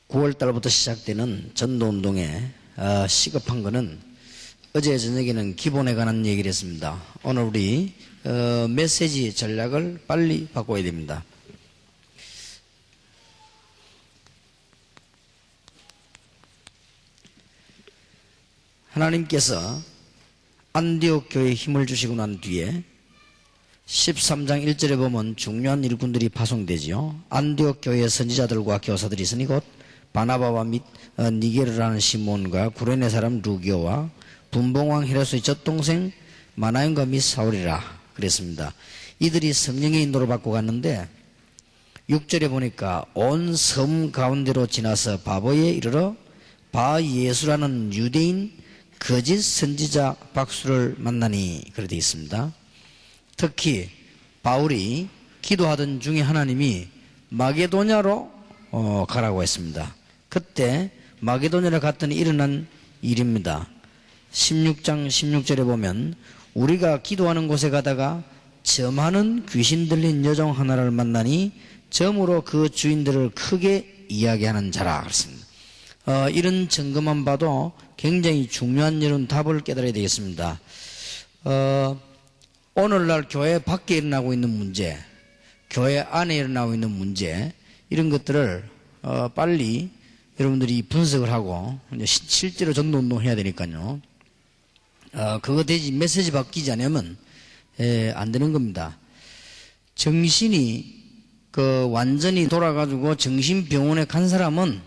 9월달부터 시작되는 전도운동에 시급한 것은 어제 저녁에는 기본에 관한 얘기를 했습니다. 오늘 우리 메시지 전략을 빨리 바꿔야 됩니다. 하나님께서 안디옥 교회에 힘을 주시고 난 뒤에 13장 1절에 보면 중요한 일꾼들이 파송되지요. 안디옥 교회의 선지자들과 교사들이 있으니 곧 바나바와 및 니게르라는 시몬과 구레네 사람 루기오와 분봉왕 헤로스의 젖동생 마나연과 및 사울이라 그랬습니다. 이들이 성령의 인도를 받고 갔는데 6절에 보니까 온 섬 가운데로 지나서 바보에 이르러 바예수라는 유대인 거짓 선지자 박수를 만나니 그렇게 되어 있습니다. 특히 바울이 기도하던 중에 하나님이 마게도냐로 가라고 했습니다. 그때 마게도냐를 갔더니 일어난 일입니다. 16장 16절에 보면 우리가 기도하는 곳에 가다가 점하는 귀신 들린 여종 하나를 만나니 점으로 그 주인들을 크게 이야기하는 자라 그랬습니다. 이런 점검만 봐도 굉장히 중요한 이런 답을 깨달아야 되겠습니다. 오늘날 교회 밖에 일어나고 있는 문제, 교회 안에 일어나고 있는 문제, 이런 것들을 빨리 여러분들이 분석을 하고 이제 실제로 전도운동 해야 되니까요. 그거 대지 메시지 바뀌지 않으면 안 되는 겁니다. 정신이 완전히 돌아가지고 정신병원에 간 사람은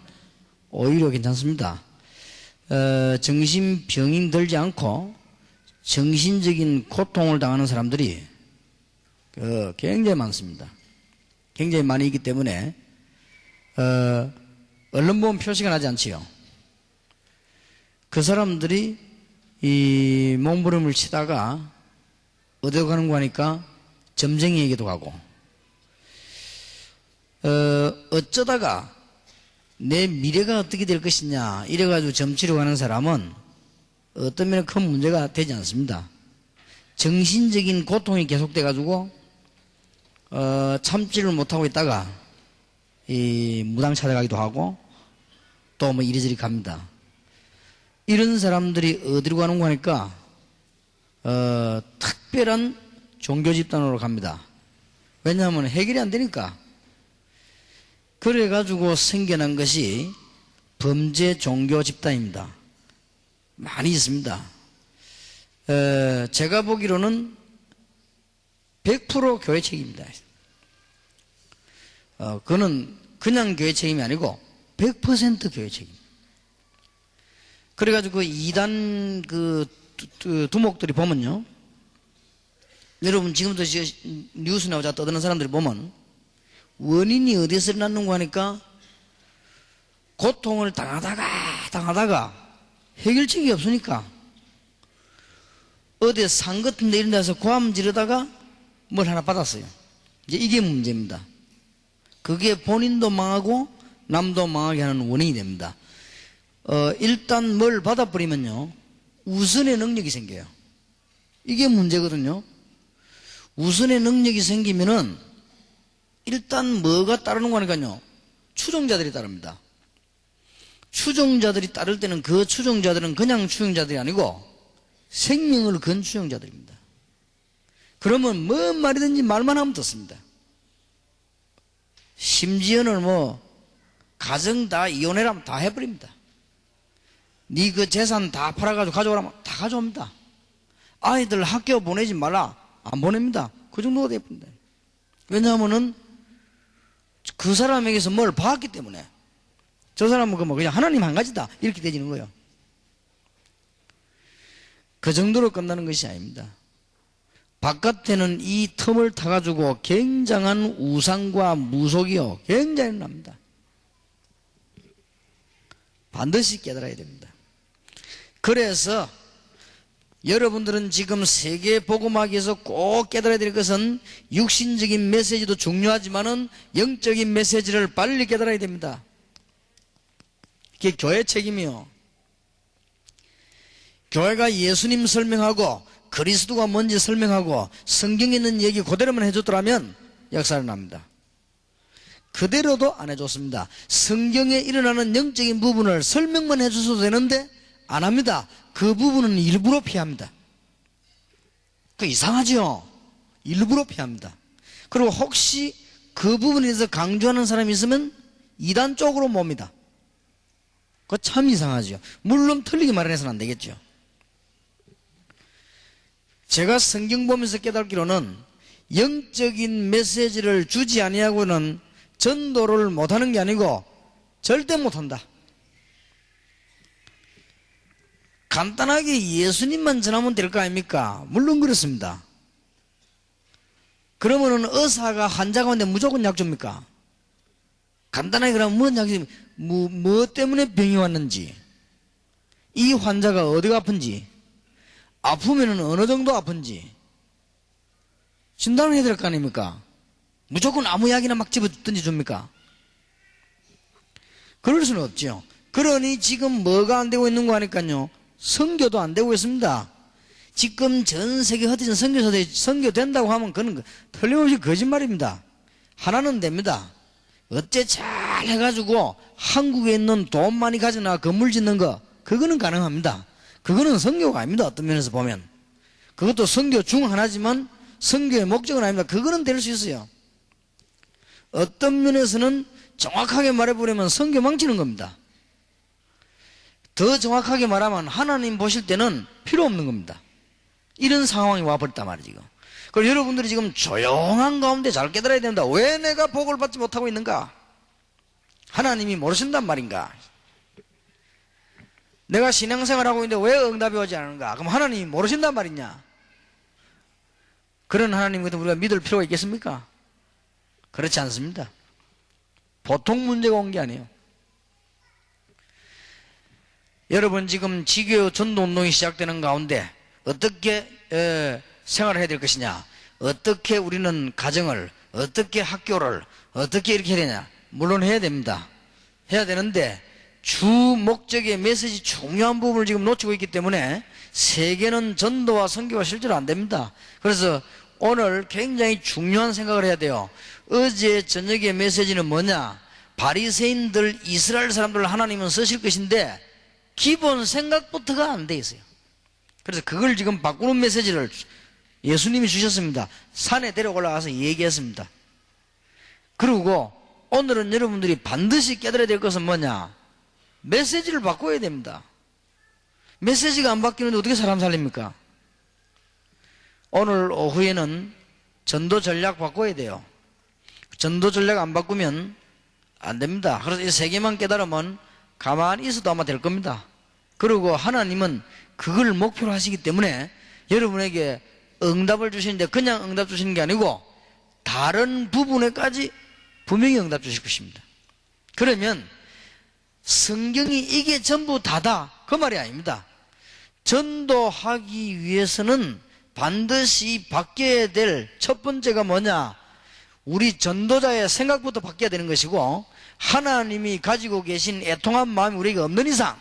오히려 괜찮습니다. 정신병이 들지 않고 정신적인 고통을 당하는 사람들이 굉장히 많습니다. 굉장히 많이 있기 때문에 언론 보면 표시가 나지 않지요. 그 사람들이 이 몸부림을 치다가 어디로 가는가 하니까 점쟁이에게도 가고 어쩌다가 내 미래가 어떻게 될 것이냐 이래가지고 점치러 가는 사람은 어떤 면에 큰 문제가 되지 않습니다. 정신적인 고통이 계속돼가지고 참지를 못하고 있다가 이 무당 찾아가기도 하고 또 뭐 이리저리 갑니다. 이런 사람들이 어디로 가는가 하니까 특별한 종교 집단으로 갑니다. 왜냐하면 해결이 안 되니까. 그래가지고 생겨난 것이 범죄 종교 집단입니다. 많이 있습니다. 제가 보기로는 100% 교회 책임입니다. 그거는 그냥 교회 책임이 아니고 100% 교회 책임. 그래가지고 이단 두목들이 보면요. 여러분 지금도 뉴스 나오자 떠드는 사람들이 보면 원인이 어디서 났는가 하니까 고통을 당하다가 해결책이 없으니까 어디 산 같은 데 이런 데서 고함 지르다가 뭘 하나 받았어요. 이제 이게 문제입니다. 그게 본인도 망하고 남도 망하게 하는 원인이 됩니다. 일단 뭘 받아버리면요 우선의 능력이 생겨요. 이게 문제거든요. 우선의 능력이 생기면은 일단 뭐가 따르는 거니까요 추종자들이 따릅니다. 추종자들이 따를 때는 그 추종자들은 그냥 추종자들이 아니고 생명을 건 추종자들입니다. 그러면 뭔 말이든지 말만 하면 듣습니다. 심지어는 가정 다 이혼해라면 다 해버립니다. 네 그 재산 다 팔아가지고 가져오라면 다 가져옵니다. 아이들 학교 보내지 말라 안 보냅니다. 그 정도가 됩니다. 왜냐하면은 그 사람에게서 뭘 봤기 때문에 저 사람은 그냥 하나님 한 가지다 이렇게 되지는 거예요. 그 정도로 끝나는 것이 아닙니다. 바깥에는 이 틈을 타가지고 굉장한 우상과 무속이요 굉장히 납니다. 반드시 깨달아야 됩니다. 그래서 여러분들은 지금 세계 복음하기에서 꼭 깨달아야 될 것은 육신적인 메시지도 중요하지만은 영적인 메시지를 빨리 깨달아야 됩니다. 그게 교회 책임이요. 교회가 예수님 설명하고 그리스도가 뭔지 설명하고 성경에 있는 얘기 그대로만 해줬더라면 역사를 납니다. 그대로도 안 해줬습니다. 성경에 일어나는 영적인 부분을 설명만 해줘도 되는데 안 합니다. 그 부분은 일부러 피합니다. 그 이상하죠? 일부러 피합니다. 그리고 혹시 그 부분에 대해서 강조하는 사람이 있으면 이단 쪽으로 몹니다. 그거 참 이상하죠. 물론 틀리게 말해서는 안 되겠죠. 제가 성경 보면서 깨닫기로는 영적인 메시지를 주지 아니하고는 전도를 못하는 게 아니고 절대 못한다. 간단하게 예수님만 전하면 될 거 아닙니까? 물론 그렇습니다. 그러면은 의사가 환자가 왔는데 무조건 약 줍니까? 간단하게 그러면 무슨 약이 뭐 때문에 병이 왔는지, 이 환자가 어디가 아픈지, 아프면은 어느 정도 아픈지 진단을 해야 될 거 아닙니까? 무조건 아무 약이나 막 집어주든지 줍니까? 그럴 수는 없죠. 그러니 지금 뭐가 안 되고 있는 거 하니까요, 선교도 안 되고 있습니다. 지금 전 세계 흩어진 선교사들이 선교 된다고 하면 그건 틀림없이 거짓말입니다. 하나는 됩니다. 어째 잘 해가지고 한국에 있는 돈 많이 가져나 건물 짓는 거, 그거는 가능합니다. 그거는 선교가 아닙니다. 어떤 면에서 보면. 그것도 선교 중 하나지만 선교의 목적은 아닙니다. 그거는 될 수 있어요. 어떤 면에서는 정확하게 말해보려면 선교 망치는 겁니다. 더 정확하게 말하면 하나님 보실 때는 필요 없는 겁니다. 이런 상황이 와버렸단 말이에요, 지금. 그리고 여러분들이 지금 조용한 가운데 잘 깨달아야 됩니다. 왜 내가 복을 받지 못하고 있는가? 하나님이 모르신단 말인가? 내가 신앙생활하고 있는데 왜 응답이 오지 않는가? 그럼 하나님이 모르신단 말이냐? 그런 하나님 같은 우리가 믿을 필요가 있겠습니까? 그렇지 않습니다. 보통 문제가 온 게 아니에요. 여러분, 지금 지교 전도운동이 시작되는 가운데 어떻게 생활을 해야 될 것이냐, 어떻게 우리는 가정을, 어떻게 학교를 어떻게 이렇게 해야 되냐, 물론 해야 됩니다. 해야 되는데 주 목적의 메시지 중요한 부분을 지금 놓치고 있기 때문에 세계는 전도와 선교가 실제로 안 됩니다. 그래서 오늘 굉장히 중요한 생각을 해야 돼요. 어제 저녁의 메시지는 뭐냐? 바리새인들, 이스라엘 사람들을 하나님은 쓰실 것인데 기본 생각부터가 안 돼 있어요. 그래서 그걸 지금 바꾸는 메시지를 예수님이 주셨습니다. 산에 데려 올라가서 얘기했습니다. 그리고 오늘은 여러분들이 반드시 깨달아야 될 것은 뭐냐? 메시지를 바꿔야 됩니다. 메시지가 안 바뀌는데 어떻게 사람 살립니까? 오늘 오후에는 전도 전략 바꿔야 돼요. 전도 전략 안 바꾸면 안 됩니다. 그래서 이 세 개만 깨달으면 가만히 있어도 아마 될 겁니다. 그리고 하나님은 그걸 목표로 하시기 때문에 여러분에게 응답을 주시는데 그냥 응답 주시는 게 아니고 다른 부분에까지 분명히 응답 주실 것입니다. 그러면 성경이 이게 전부 다다, 그 말이 아닙니다. 전도하기 위해서는 반드시 바뀌어야 될 첫 번째가 뭐냐? 우리 전도자의 생각부터 바뀌어야 되는 것이고, 하나님이 가지고 계신 애통한 마음이 우리에게 없는 이상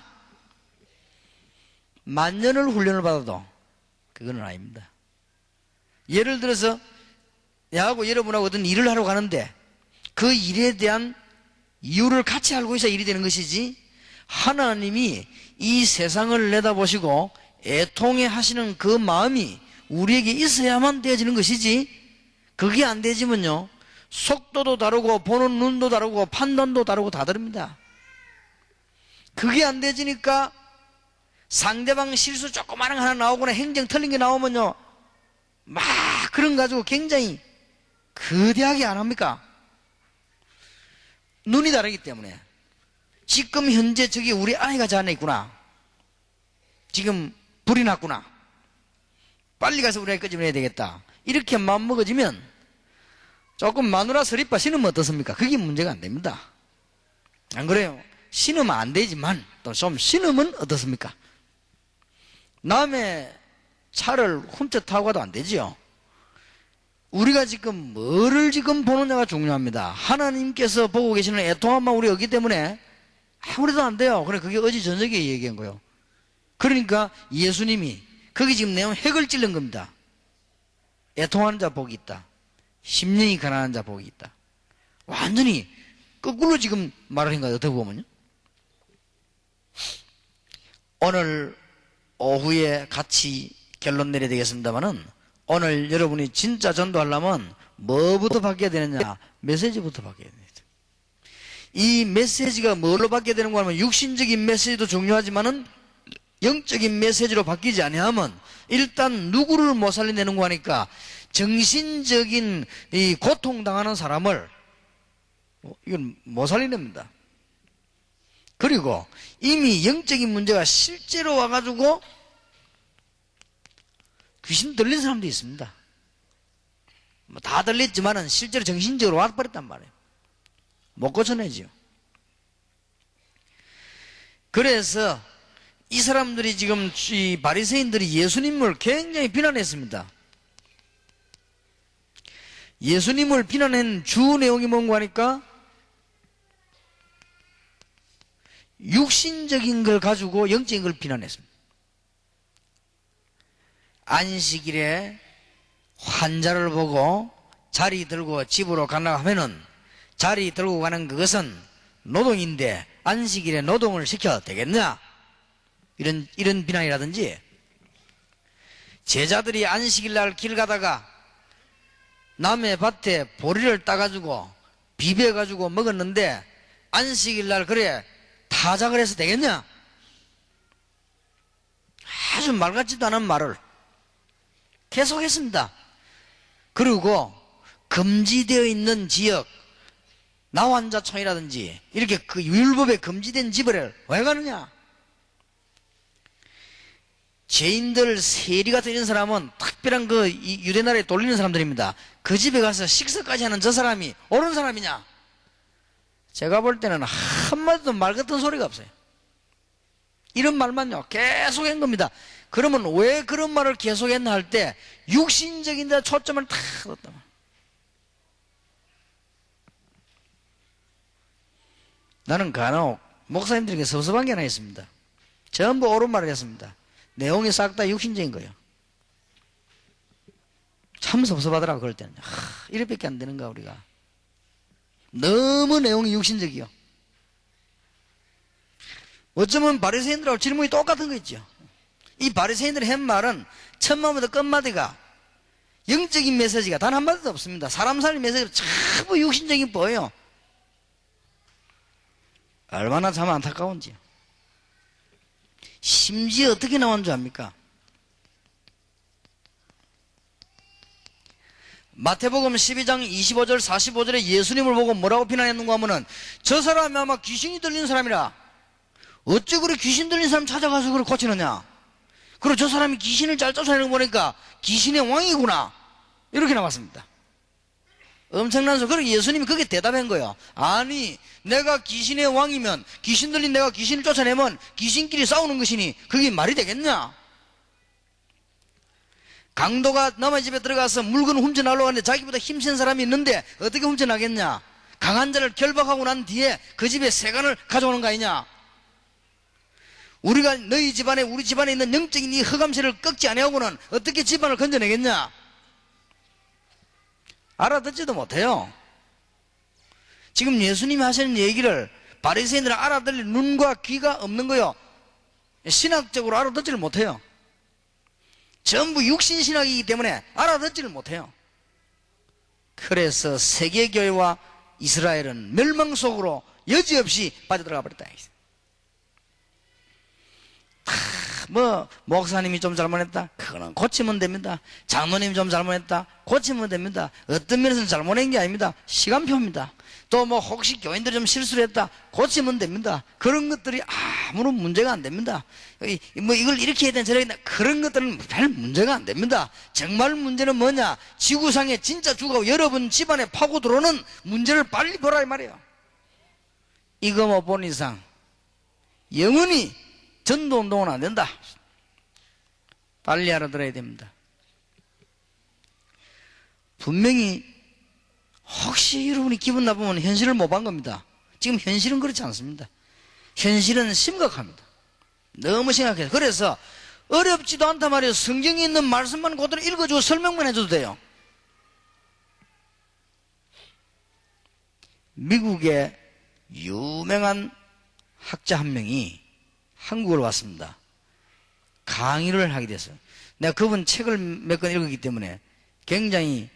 만년을 훈련을 받아도 그건 아닙니다. 예를 들어서 나하고 여러분하고 어떤 일을 하러 가는데 그 일에 대한 이유를 같이 알고 있어야 일이 되는 것이지, 하나님이 이 세상을 내다보시고 애통해 하시는 그 마음이 우리에게 있어야만 되어지는 것이지, 그게 안 되지면요, 속도도 다르고 보는 눈도 다르고 판단도 다르고 다 다릅니다. 그게 안 되지니까 상대방 실수 조그마한 거 하나 나오거나 행정 틀린 게 나오면요, 막 그런 거 가지고 굉장히 거대하게 안 합니까? 눈이 다르기 때문에. 지금 현재 저기 우리 아이가 저 안에 있구나, 지금 불이 났구나, 빨리 가서 우리 아이 끄집어내야 되겠다, 이렇게 마음먹어지면 조금 마누라 서리빠 신으면 어떻습니까? 그게 문제가 안 됩니다. 안 그래요? 신으면 안 되지만 또 좀 신으면 어떻습니까? 남의 차를 훔쳐 타고 가도 안 되지요. 우리가 지금 뭐를 지금 보느냐가 중요합니다. 하나님께서 보고 계시는 애통함만 우리 없기 때문에 아무래도 안 돼요. 그래, 그게 어제 저녁에 얘기한 거예요. 그러니까 예수님이 거기 지금 내용 핵을 찔른 겁니다. 애통하는 자 복이 있다. 심령이 가난한 자 복이 있다. 완전히 거꾸로 지금 말을 한 거예요. 어떻게 보면요. 오늘 오후에 같이 결론 내려야 되겠습니다만은, 오늘 여러분이 진짜 전도하려면 뭐부터 바뀌어야 되느냐? 메시지부터 바뀌어야 됩니다. 이 메시지가 뭘로 바뀌어야 되는 거 하면, 육신적인 메시지도 중요하지만은 영적인 메시지로 바뀌지 아니하면 일단 누구를 못 살려내는 거 하니까 정신적인 이 고통당하는 사람을 이건 못 살려냅니다. 그리고 이미 영적인 문제가 실제로 와가지고 귀신 들린 사람도 있습니다. 뭐 다 들렸지만은 실제로 정신적으로 와버렸단 말이에요. 못 고쳐내지요. 그래서 이 사람들이 지금, 이 바리새인들이 예수님을 굉장히 비난했습니다. 예수님을 비난한 주 내용이 뭔가 하니까 육신적인 걸 가지고 영적인 걸 비난했습니다. 안식일에 환자를 보고 자리 들고 집으로 가려고 하면은, 자리 들고 가는 그것은 노동인데 안식일에 노동을 시켜도 되겠냐? 이런 비난이라든지, 제자들이 안식일 날 길 가다가 남의 밭에 보리를 따가지고 비벼가지고 먹었는데 안식일 날 그래 타작을 해서 되겠냐? 아주 말 같지도 않은 말을 계속했습니다. 그리고 금지되어 있는 지역, 나환자촌이라든지 이렇게 그 율법에 금지된 집을 왜 가느냐? 죄인들, 세리 같은 이런 사람은 특별한 그 유대 나라에 돌리는 사람들입니다. 그 집에 가서 식사까지 하는 저 사람이 옳은 사람이냐? 제가 볼 때는 한마디도 말 같은 소리가 없어요. 이런 말만요 계속 한 겁니다. 그러면 왜 그런 말을 계속 했나 할 때 육신적인 데 초점을 탁 뒀단 말이에요. 나는 간혹 목사님들에게 섭섭한 게 하나 있습니다. 전부 옳은 말을 했습니다. 내용이 싹 다 육신적인 거예요. 참 섭섭하더라고. 그럴 때는 이렇게밖에 안 되는가 우리가. 너무 내용이 육신적이요. 어쩌면 바리새인들하고 질문이 똑같은 거 있죠. 이 바리새인들이 한 말은 첫 마디부터 끝마디가 영적인 메시지가 단 한마디도 없습니다. 사람 살린 메시지가 전부 육신적인 거예요. 얼마나 참 안타까운지요. 심지어 어떻게 나온 줄 압니까? 마태복음 12장 25절 45절에 예수님을 보고 뭐라고 비난했는가 하면은, 저 사람이 아마 귀신이 들린 사람이라 어찌 그래 귀신 들린 사람 찾아가서 그걸 고치느냐? 그리고 저 사람이 귀신을 잘 쫓아내는 거 보니까 귀신의 왕이구나, 이렇게 나왔습니다. 엄청난 소리. 그리고 예수님이 그게 대답한 거예요. 아니, 내가 귀신의 왕이면, 귀신 들린 내가 귀신을 쫓아내면 귀신끼리 싸우는 것이니 그게 말이 되겠냐? 강도가 남의 집에 들어가서 물건을 훔쳐나려고 하는데 자기보다 힘센 사람이 있는데 어떻게 훔쳐나겠냐? 강한 자를 결박하고 난 뒤에 그 집에 세간을 가져오는 거 아니냐? 우리가 너희 집안에, 우리 집안에 있는 영적인 이 흑암세를 꺾지 아니하고는 어떻게 집안을 건져내겠냐? 알아듣지도 못해요. 지금 예수님이 하시는 얘기를 바리새인들은 알아들을 눈과 귀가 없는 거요. 신학적으로 알아듣지를 못해요. 전부 육신신학이기 때문에 알아듣지를 못해요. 그래서 세계교회와 이스라엘은 멸망 속으로 여지없이 빠져들어가 버렸다. 뭐 목사님이 좀 잘못했다, 그거는 고치면 됩니다. 장로님이 좀 잘못했다, 고치면 됩니다. 어떤 면에서는 잘못한 게 아닙니다. 시간표입니다. 또 뭐 혹시 교인들이 좀 실수를 했다, 고치면 됩니다. 그런 것들이 아무런 문제가 안 됩니다. 뭐 이걸 이렇게 해야 되나 저렇게 해야 되나, 그런 것들은 별 문제가 안 됩니다. 정말 문제는 뭐냐? 지구상에 진짜 주가 여러분 집안에 파고 들어오는 문제를 빨리 보라 이 말이에요. 이거 못 본 이상 영원히 전도운동은 안 된다. 빨리 알아들어야 됩니다. 분명히 혹시 여러분이 기분 나쁘면 현실을 못 본 겁니다. 지금 현실은 그렇지 않습니다. 현실은 심각합니다. 너무 심각해요. 그래서 어렵지도 않단 말이에요. 성경에 있는 말씀만 그대로 읽어주고 설명만 해줘도 돼요. 미국의 유명한 학자 한 명이 한국으로 왔습니다. 강의를 하게 됐어요. 내가 그분 책을 몇 권 읽었기 때문에 굉장히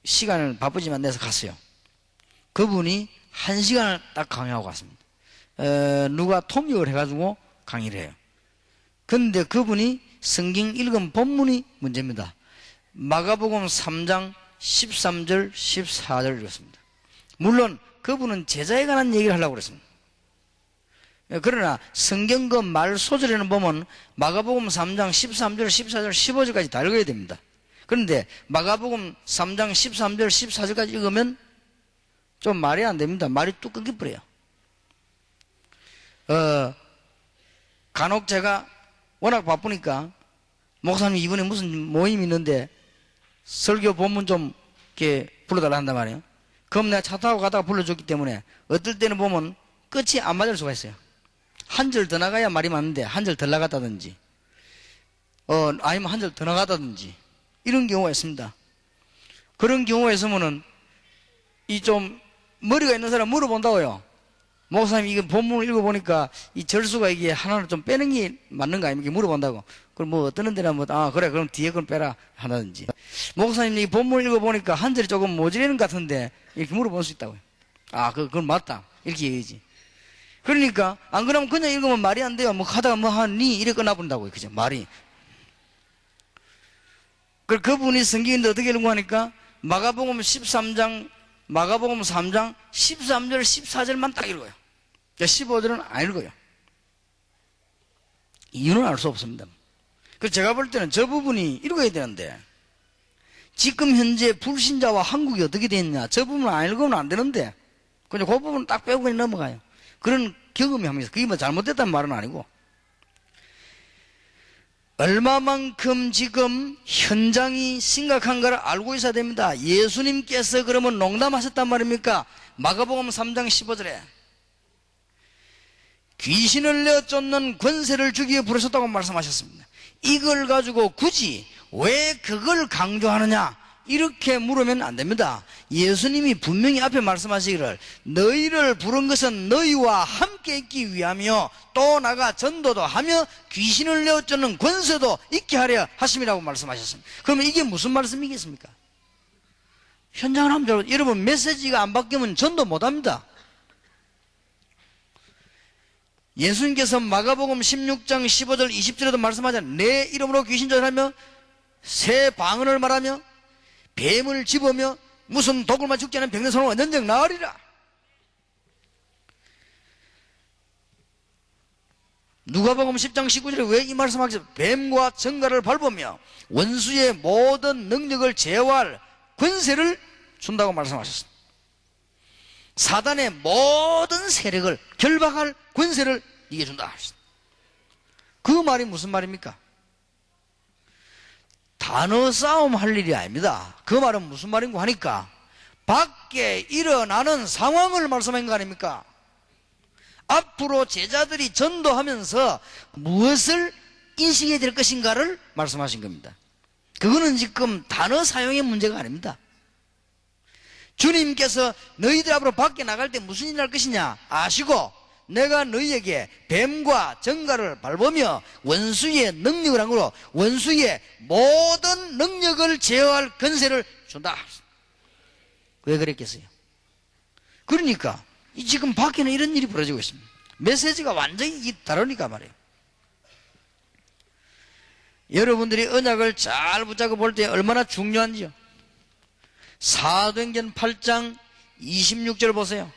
시간을 바쁘지만 내서 갔어요. 그분이 1시간을 딱 강의하고 갔습니다. 누가 통역을 해가지고 강의를 해요. 근데 그분이 성경 읽은 본문이 문제입니다. 마가복음 3장 13절 14절 읽었습니다. 물론 그분은 제자에 관한 얘기를 하려고 그랬습니다. 그러나 성경 그 말 소절에는 보면 마가복음 3장 13절 14절 15절까지 다 읽어야 됩니다. 그런데 마가복음 3장 13절 14절까지 읽으면 좀 말이 안 됩니다. 말이 뚝 끊겨버려요. 간혹 제가 워낙 바쁘니까 목사님 이번에 무슨 모임이 있는데 설교 본문 좀 이렇게 불러달라 한단 말이에요. 그럼 내가 차 타고 가다가 불러줬기 때문에 어떨 때는 보면 끝이 안 맞을 수가 있어요. 한 절 더 나가야 말이 맞는데 한 절 덜 나갔다든지 아니면 한 절 더 나갔다든지 이런 경우가 있습니다. 그런 경우가 있으면은 이 좀 머리가 있는 사람 물어본다고요. 목사님 이거 본문을 읽어보니까 이 절수가 이게 하나를 좀 빼는 게 맞는 거 아닙니까? 물어본다고. 그럼 뭐 어떤 데는 뭐 그래 그럼 뒤에 건 빼라 하다든지. 목사님 이 본문을 읽어보니까 한 절이 조금 모자라는 것 같은데 이렇게 물어볼 수 있다고요. 그건 맞다 이렇게 얘기하지. 그러니까 안 그러면 그냥 읽으면 말이 안 돼요. 뭐 하다가 뭐 하니 이래 끝나본다고요. 그죠? 말이. 그분이 성경인데 어떻게 읽고 하니까 마가복음 3장 13절 14절만 딱 읽어요. 15절은 안 읽어요. 이유는 알 수 없습니다. 그래서 제가 볼 때는 저 부분이 읽어야 되는데 지금 현재 불신자와 한국이 어떻게 됐냐 저 부분을 안 읽으면 안 되는데 그냥 그 부분은 딱 빼고 그냥 넘어가요. 그런 경험이 합니다. 그게 뭐 잘못됐다는 말은 아니고 얼마만큼 지금 현장이 심각한가를 알고 있어야 됩니다. 예수님께서 그러면 농담하셨단 말입니까? 마가복음 3장 15절에 귀신을 내어 쫓는 권세를 주기 위해 부르셨다고 말씀하셨습니다. 이걸 가지고 굳이 왜 그걸 강조하느냐 이렇게 물으면 안 됩니다. 예수님이 분명히 앞에 말씀하시기를 너희를 부른 것은 너희와 함께 있기 위하며 또 나가 전도도 하며 귀신을 내어 쫓는 권세도 있게 하려 하심이라고 말씀하셨습니다. 그러면 이게 무슨 말씀이겠습니까? 현장을 하면 여러분 메시지가 안 바뀌면 전도 못합니다. 예수님께서 마가복음 16장 15절 20절에도 말씀하잖아요. 내 이름으로 귀신 쫓아내며 새 방언을 말하며 뱀을 집으며 무슨 독을만 죽지 않은 병든 사람은 언젠 나으리라. 누가복음 10장 19절에 왜 이 말씀하셨어요? 뱀과 정갈을 밟으며 원수의 모든 능력을 제어할 권세를 준다고 말씀하셨습니다. 사단의 모든 세력을 결박할 권세를 이게 준다. 그 말이 무슨 말입니까? 단어 싸움 할 일이 아닙니다. 그 말은 무슨 말인고 하니까 밖에 일어나는 상황을 말씀한 거 아닙니까? 앞으로 제자들이 전도하면서 무엇을 인식해야 될 것인가를 말씀하신 겁니다. 그거는 지금 단어 사용의 문제가 아닙니다. 주님께서 너희들 앞으로 밖에 나갈 때 무슨 일을 할 것이냐 아시고 내가 너희에게 뱀과 정갈을 밟으며 원수의 능력을 한 거로 원수의 모든 능력을 제어할 권세를 준다. 왜 그랬겠어요? 그러니까 지금 밖에는 이런 일이 벌어지고 있습니다. 메시지가 완전히 다르니까 말이에요. 여러분들이 언약을 잘 붙잡고 볼 때 얼마나 중요한지요. 사도행전 8장 26절 보세요.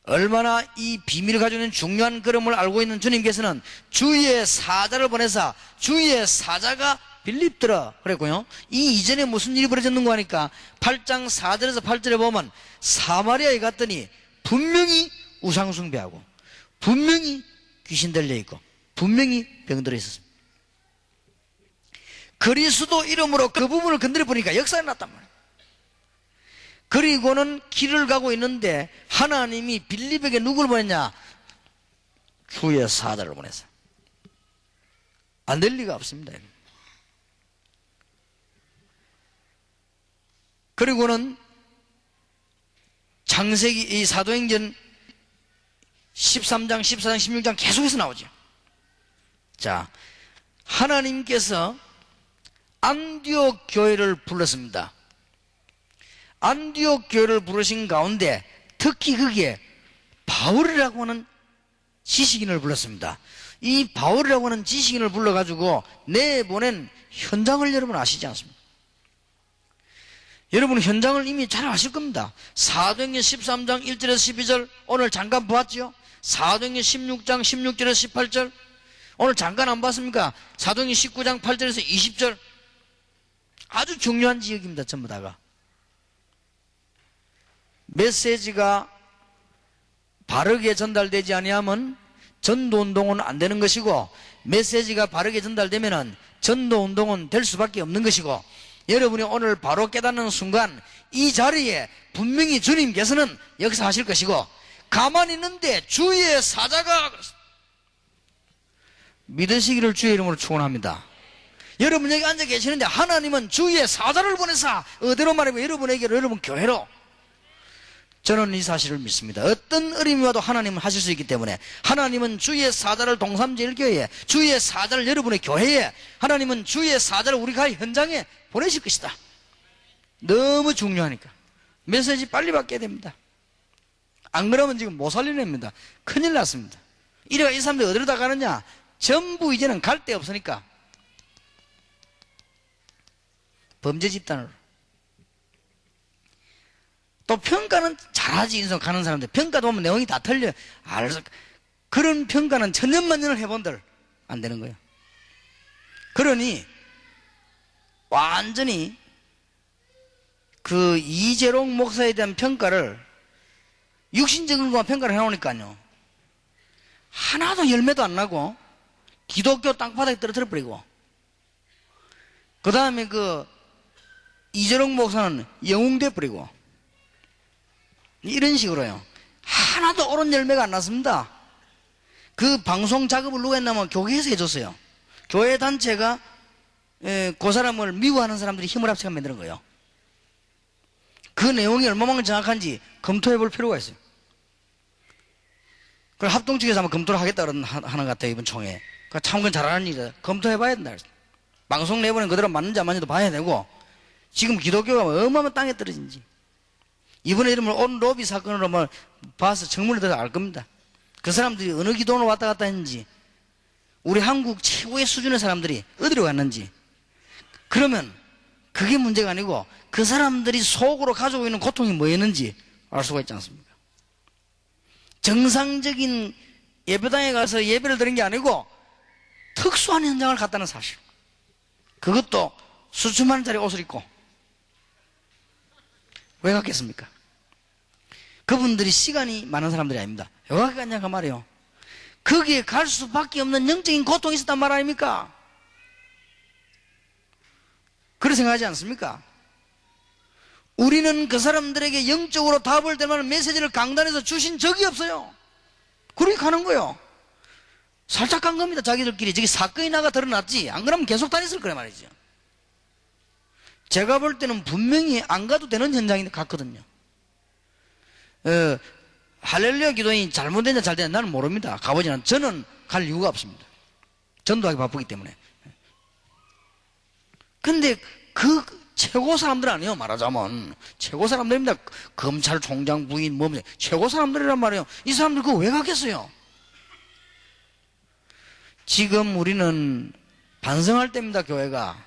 얼마나 이 비밀을 가지고 있는 중요한 걸음을 알고 있는 주님께서는 주의 사자를 보내사 주의 사자가 빌립더라 그랬고요. 이 이전에 무슨 일이 벌어졌는가 하니까 8장 4절에서 8절에 보면 사마리아에 갔더니 분명히 우상숭배하고 분명히 귀신 들려있고 분명히 병들어 있었습니다. 그리스도 이름으로 그 부분을 건드려 보니까 역사가 났단 말이에요. 그리고는 길을 가고 있는데 하나님이 빌립에게 누구를 보냈냐? 주의 사자를 보냈어요. 안 될 리가 없습니다. 그리고는 창세기 이 사도행전 13장, 14장, 16장 계속해서 나오죠. 자, 하나님께서 안디옥 교회를 불렀습니다. 안디옥 교회를 부르신 가운데 특히 거기에 바울이라고 하는 지식인을 불렀습니다. 이 바울이라고 하는 지식인을 불러가지고 내보낸 현장을 여러분 아시지 않습니까? 여러분 현장을 이미 잘 아실 겁니다. 사도행전 13장 1절에서 12절 오늘 잠깐 보았죠? 사도행전 16장 16절에서 18절 오늘 잠깐 안 봤습니까? 사도행전 19장 8절에서 20절 아주 중요한 지역입니다. 전부 다가 메시지가 바르게 전달되지 아니하면 전도운동은 안 되는 것이고 메시지가 바르게 전달되면 전도운동은 될 수밖에 없는 것이고 여러분이 오늘 바로 깨닫는 순간 이 자리에 분명히 주님께서는 역사하실 것이고 가만히 있는데 주의 사자가 믿으시기를 주의 이름으로 축원합니다. 여러분 여기 앉아 계시는데 하나님은 주의 사자를 보내사 어디로 말하면 여러분에게로 여러분 교회로 저는 이 사실을 믿습니다. 어떤 어려움이 와도 하나님은 하실 수 있기 때문에 하나님은 주의 사자를 동삼제일교회에 주의 사자를 여러분의 교회에 하나님은 주의 사자를 우리가 현장에 보내실 것이다. 너무 중요하니까 메시지 빨리 받게 됩니다. 안 그러면 지금 못 살려냅니다. 큰일 났습니다. 이래가 이 사람들이 어디로 다 가느냐? 전부 이제는 갈 데 없으니까 범죄 집단으로. 또 평가는 잘하지 인성 가는 사람들 평가도 보면 내용이 다 틀려. 알아서 그런 평가는 천년만년을 해본들 안 되는 거예요. 그러니 완전히 그 이재롱 목사에 대한 평가를 육신적인 것만 평가를 해놓으니까요 하나도 열매도 안 나고 기독교 땅바닥에 떨어뜨려 버리고 그 다음에 그 이재롱 목사는 영웅돼 버리고 이런 식으로요 하나도 옳은 열매가 안 났습니다. 그 방송 작업을 누가 했냐면 교회에서 해줬어요. 교회 단체가 그 사람을 미워하는 사람들이 힘을 합쳐서 만드는 거예요. 그 내용이 얼마만큼 정확한지 검토해 볼 필요가 있어요. 그럼 합동 측에서 한번 검토를 하겠다 하는 것 같아요. 이번 총회. 참 그건 잘하는 일이다. 검토해 봐야 된다. 방송 내보낸 그대로 맞는지 안 맞는지도 봐야 되고 지금 기독교가 얼마나 땅에 떨어진지 이번에 이름을 온 로비 사건으로 뭐 봐서 청문회 들어서 알 겁니다. 그 사람들이 어느 기도원을 왔다 갔다 했는지 우리 한국 최고의 수준의 사람들이 어디로 갔는지 그러면 그게 문제가 아니고 그 사람들이 속으로 가지고 있는 고통이 뭐였는지 알 수가 있지 않습니까? 정상적인 예배당에 가서 예배를 드린 게 아니고 특수한 현장을 갔다는 사실. 그것도 수천만 원짜리 옷을 입고 왜 갔겠습니까? 그분들이 시간이 많은 사람들이 아닙니다. 왜 갔냐 그 말이에요. 거기에 갈 수밖에 없는 영적인 고통이 있었단 말 아닙니까? 그렇게 생각하지 않습니까? 우리는 그 사람들에게 영적으로 답을 될 만한 메시지를 강단에서 주신 적이 없어요. 그렇게 가는 거예요. 살짝 간 겁니다. 자기들끼리. 저기 사건이 나가 드러났지. 안 그러면 계속 다녔을 거란 말이죠. 제가 볼 때는 분명히 안 가도 되는 현장이 같거든요. 할렐루야 기도인이 잘못됐냐 잘 됐냐 나는 모릅니다. 가보지는 저는 갈 이유가 없습니다. 전도하기 바쁘기 때문에. 근데 그 최고 사람들 아니에요. 말하자면 최고 사람들입니다. 검찰총장 부인 뭐 최고 사람들이란 말이에요. 이 사람들 그거 왜 가겠어요? 지금 우리는 반성할 때입니다. 교회가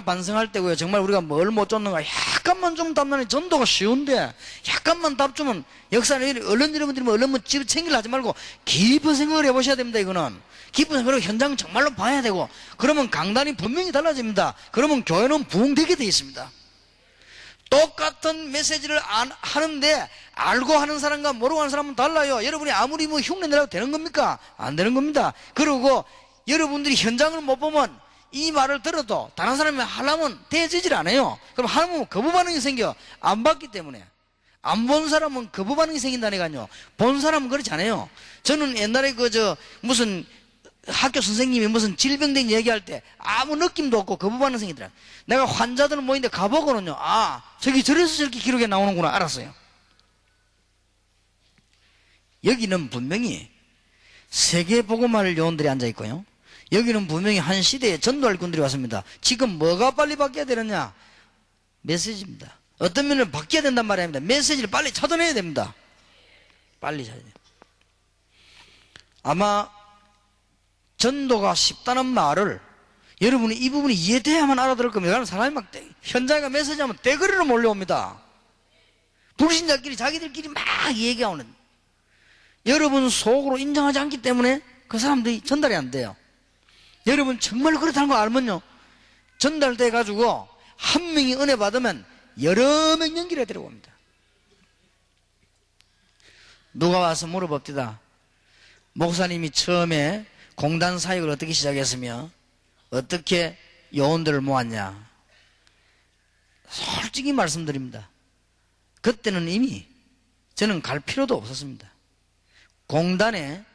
반성할 때고요. 정말 우리가 뭘 못 줬는가 약간만 좀 답나니 전도가 쉬운데 약간만 답 주면 역사는 언론 여러분들이 언론 뭐 집 챙기려 하지 말고 깊은 생각을 해보셔야 됩니다. 이거는 깊은 생각으로 현장 정말로 봐야 되고 그러면 강단이 분명히 달라집니다. 그러면 교회는 부흥되게 되어 있습니다. 똑같은 메시지를 하는데 알고 하는 사람과 모르고 하는 사람은 달라요. 여러분이 아무리 뭐 흉내 내라고 되는 겁니까? 안 되는 겁니다. 그리고 여러분들이 현장을 못 보면 이 말을 들어도 다른 사람이 하려면 대해지질 않아요. 그럼 하면 거부 반응이 생겨. 안 봤기 때문에. 안 본 사람은 거부 반응이 생긴다니까요. 본 사람은 그렇지 않아요. 저는 옛날에 무슨 학교 선생님이 무슨 질병된 얘기할 때 아무 느낌도 없고 거부 반응 생기더라. 내가 환자들 모이는데 가보고는요, 아, 저기 저래서 저렇게 기록에 나오는구나 알았어요. 여기는 분명히 세계복음할 요원들이 앉아있고요, 여기는 분명히 한 시대에 전도할 군들이 왔습니다. 지금 뭐가 빨리 바뀌어야 되느냐? 메시지입니다. 어떤 면을 바뀌어야 된단 말이 아닙니다. 메시지를 빨리 찾아내야 됩니다. 빨리 찾아내야 됩니다. 아마 전도가 쉽다는 말을 여러분이 이 부분이 이해돼야만 알아들을 겁니다. 그러면 사람이 막 현장에 가 메시지하면 떼거리로 몰려옵니다. 불신자끼리 자기들끼리 막 얘기하는, 여러분 속으로 인정하지 않기 때문에 그 사람들이 전달이 안 돼요. 여러분 정말 그렇다는 거 알면요, 전달돼 가지고 한 명이 은혜 받으면 여러 명 연결해 데려옵니다. 누가 와서 물어봅디다. 목사님이 처음에 공단 사역을 어떻게 시작했으며 어떻게 요원들을 모았냐? 솔직히 말씀드립니다. 그때는 이미 저는 갈 필요도 없었습니다. 공단에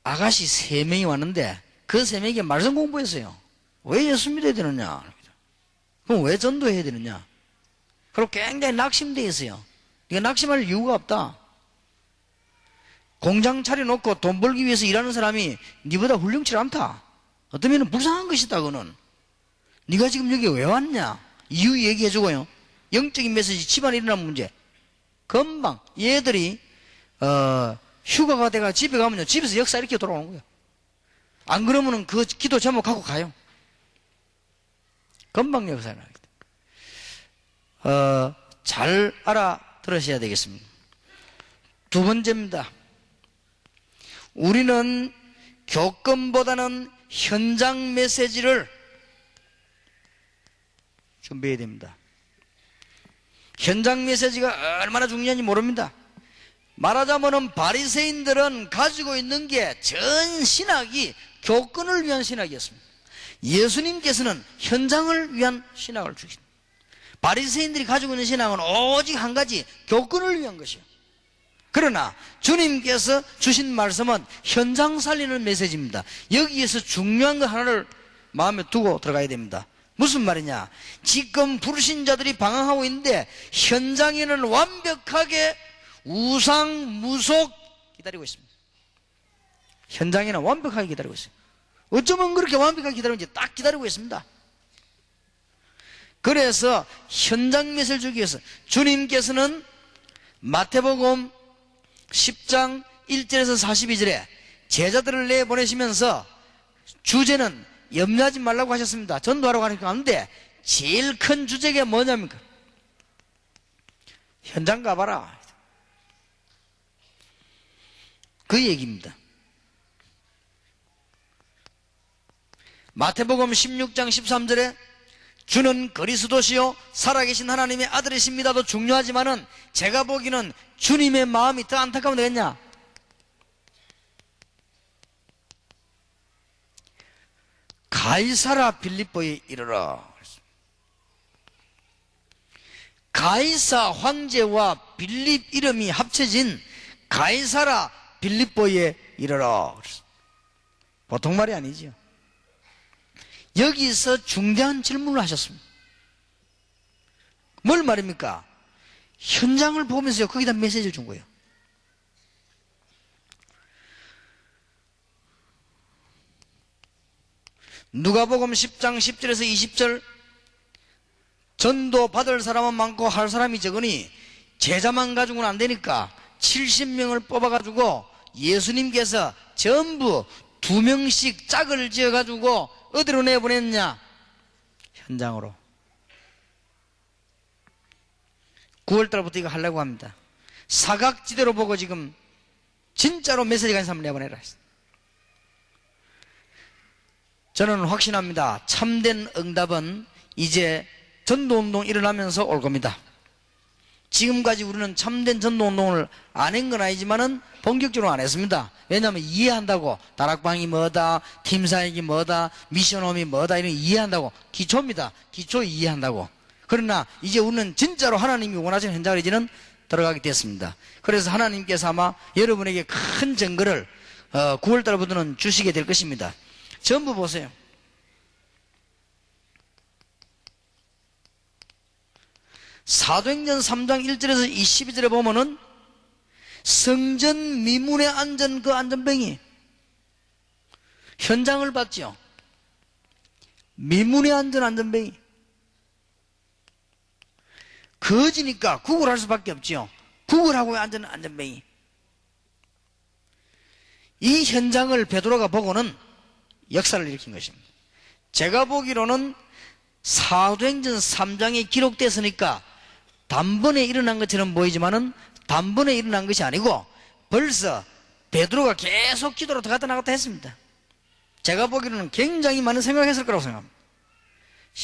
아가씨 3명이 왔는데 그 3명이 말씀 공부했어요. 왜 예수 믿어야 되느냐? 그럼 왜 전도해야 되느냐? 그리고 굉장히 낙심되어 있어요. 이거 낙심할 이유가 없다. 공장 차려놓고 돈 벌기 위해서 일하는 사람이 니보다 훌륭치 않다. 어떤 면은 불쌍한 것이다. 그거는 네가 지금 여기 왜 왔냐? 이유 얘기해주고요. 영적인 메시지, 집안에 일어난 문제, 금방 얘들이 휴가가 돼가 집에 가면요, 집에서 역사 이렇게 돌아오는 거예요. 안 그러면은 그 기도 제목 갖고 가요. 금방 역사를 하게 돼. 잘 알아들으셔야 되겠습니다. 두 번째입니다. 우리는 교권보다는 현장 메시지를 준비해야 됩니다. 현장 메시지가 얼마나 중요한지 모릅니다. 말하자면 바리새인들은 가지고 있는 게 전 신학이 교권을 위한 신학이었습니다. 예수님께서는 현장을 위한 신학을 주십니다. 바리새인들이 가지고 있는 신학은 오직 한 가지, 교권을 위한 것이요. 그러나 주님께서 주신 말씀은 현장 살리는 메시지입니다. 여기에서 중요한 거 하나를 마음에 두고 들어가야 됩니다. 무슨 말이냐? 지금 불신자들이 방황하고 있는데 현장에는 완벽하게 우상, 무속 기다리고 있습니다. 현장에는 완벽하게 기다리고 있어요. 어쩌면 그렇게 완벽하게 기다리는지 딱 기다리고 있습니다. 그래서 현장 메시지를 주기 위해서 주님께서는 마태복음 10장 1절에서 42절에 제자들을 내보내시면서 주제는 염려하지 말라고 하셨습니다. 전도하러 가니까 하는데 제일 큰 주제가 뭐냐입니까? 현장 가봐라, 그 얘기입니다. 마태복음 16장 13절에 주는 그리스도시요 살아계신 하나님의 아들이십니다도 중요하지만은 제가 보기에는 주님의 마음이 더 안타까우면 되겠냐? 가이사라 빌립보에 이르러. 가이사 황제와 빌립 이름이 합쳐진 가이사라 빌립보에 이르러. 보통 말이 아니지요. 여기서 중대한 질문을 하셨습니다. 뭘 말입니까? 현장을 보면서요, 거기다 메시지를 준 거예요. 누가복음 10장 10절에서 20절, 전도 받을 사람은 많고 할 사람이 적으니 제자만 가지고는 안 되니까 70명을 뽑아가지고 예수님께서 전부 2명씩 짝을 지어가지고 어디로 내보냈냐? 현장으로. 9월달부터 이거 하려고 합니다. 사각지대로 보고 지금 진짜로 메시지 간 사람을 내보내라 했어요. 저는 확신합니다. 참된 응답은 이제 전도운동 일어나면서 올 겁니다. 지금까지 우리는 참된 전도운동을 안 한 건 아니지만은 본격적으로 안 했습니다. 왜냐하면 이해한다고, 다락방이 뭐다, 팀사역이 뭐다, 미션홈이 뭐다, 이런 거 이해한다고. 기초입니다. 기초 이해한다고. 그러나 이제 우리는 진짜로 하나님이 원하시는 현장을 이제는 들어가게 됐습니다. 그래서 하나님께서 아마 여러분에게 큰 증거를 9월달부터는 주시게 될 것입니다. 전부 보세요. 사도행전 3장 1절에서 22절에 보면은 성전 미문에 앉은 그 안전병이 현장을 봤죠. 미문에 앉은 안전병이 거지니까 구걸할 수밖에 없지요. 구걸하고 앉은 안전병이. 이 현장을 베드로가 보고는 역사를 일으킨 것입니다. 제가 보기로는 사도행전 3장에 기록됐으니까 단번에 일어난 것처럼 보이지만은 단번에 일어난 것이 아니고 벌써 베드로가 계속 기도로 들어갔다 나갔다 했습니다. 제가 보기로는 굉장히 많은 생각을 했을 거라고 생각합니다.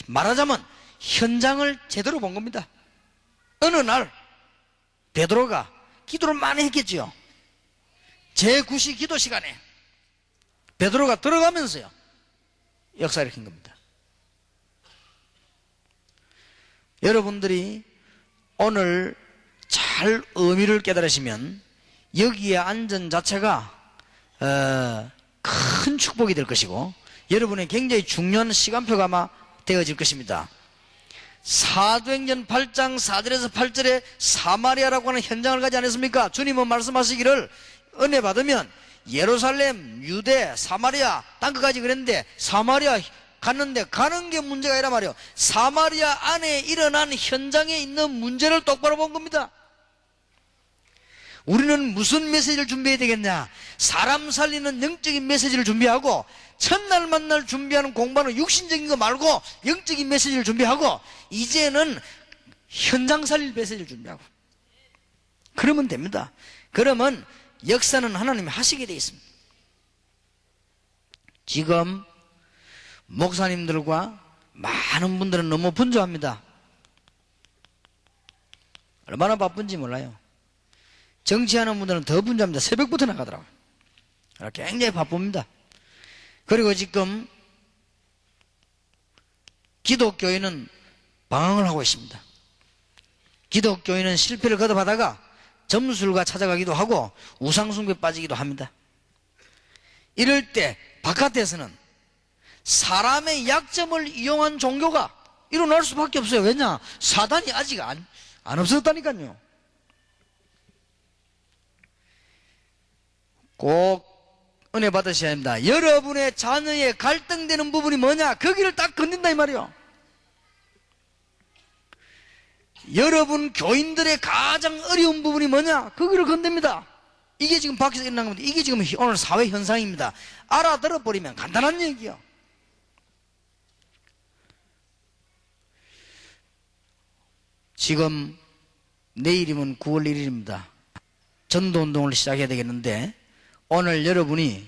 말하자면 현장을 제대로 본 겁니다. 어느 날 베드로가 기도를 많이 했겠지요. 제9시 기도 시간에 베드로가 들어가면서요 역사를 일으킨 겁니다. 여러분들이 오늘 잘 의미를 깨달으시면 여기에 앉은 자체가 큰 축복이 될 것이고 여러분의 굉장히 중요한 시간표가 아마 되어질 것입니다. 사도행전 8장 4절에서 8절에 사마리아라고 하는 현장을 가지 않았습니까? 주님은 말씀하시기를 은혜 받으면 예루살렘, 유대, 사마리아 땅끝까지 그랬는데 사마리아 갔는데 가는 게 문제가 아니라 말이에요. 사마리아 안에 일어난 현장에 있는 문제를 똑바로 본 겁니다. 우리는 무슨 메시지를 준비해야 되겠냐? 사람 살리는 영적인 메시지를 준비하고 첫날 만날 준비하는 공부하는 육신적인 거 말고 영적인 메시지를 준비하고 이제는 현장 살릴 메시지를 준비하고 그러면 됩니다. 그러면 역사는 하나님이 하시게 돼 있습니다. 지금 목사님들과 많은 분들은 너무 분주합니다. 얼마나 바쁜지 몰라요. 정치하는 분들은 더 분주합니다. 새벽부터 나가더라고요. 굉장히 바쁩니다. 그리고 지금 기독교인은 방황을 하고 있습니다. 기독교인은 실패를 거듭하다가 점술가 찾아가기도 하고 우상숭배에 빠지기도 합니다. 이럴 때 바깥에서는 사람의 약점을 이용한 종교가 일어날 수밖에 없어요. 왜냐? 사단이 아직 안 없었다니까요. 꼭 은혜 받으셔야 합니다. 여러분의 자녀의 갈등되는 부분이 뭐냐? 거기를 딱 건든다 이 말이요. 여러분 교인들의 가장 어려운 부분이 뭐냐? 거기를 건듭니다. 이게 지금 밖에서 일어난 겁니다. 이게 지금 오늘 사회 현상입니다. 알아들어 버리면 간단한 얘기요. 지금 내일이면 9월 1일입니다. 전도운동을 시작해야 되겠는데 오늘 여러분이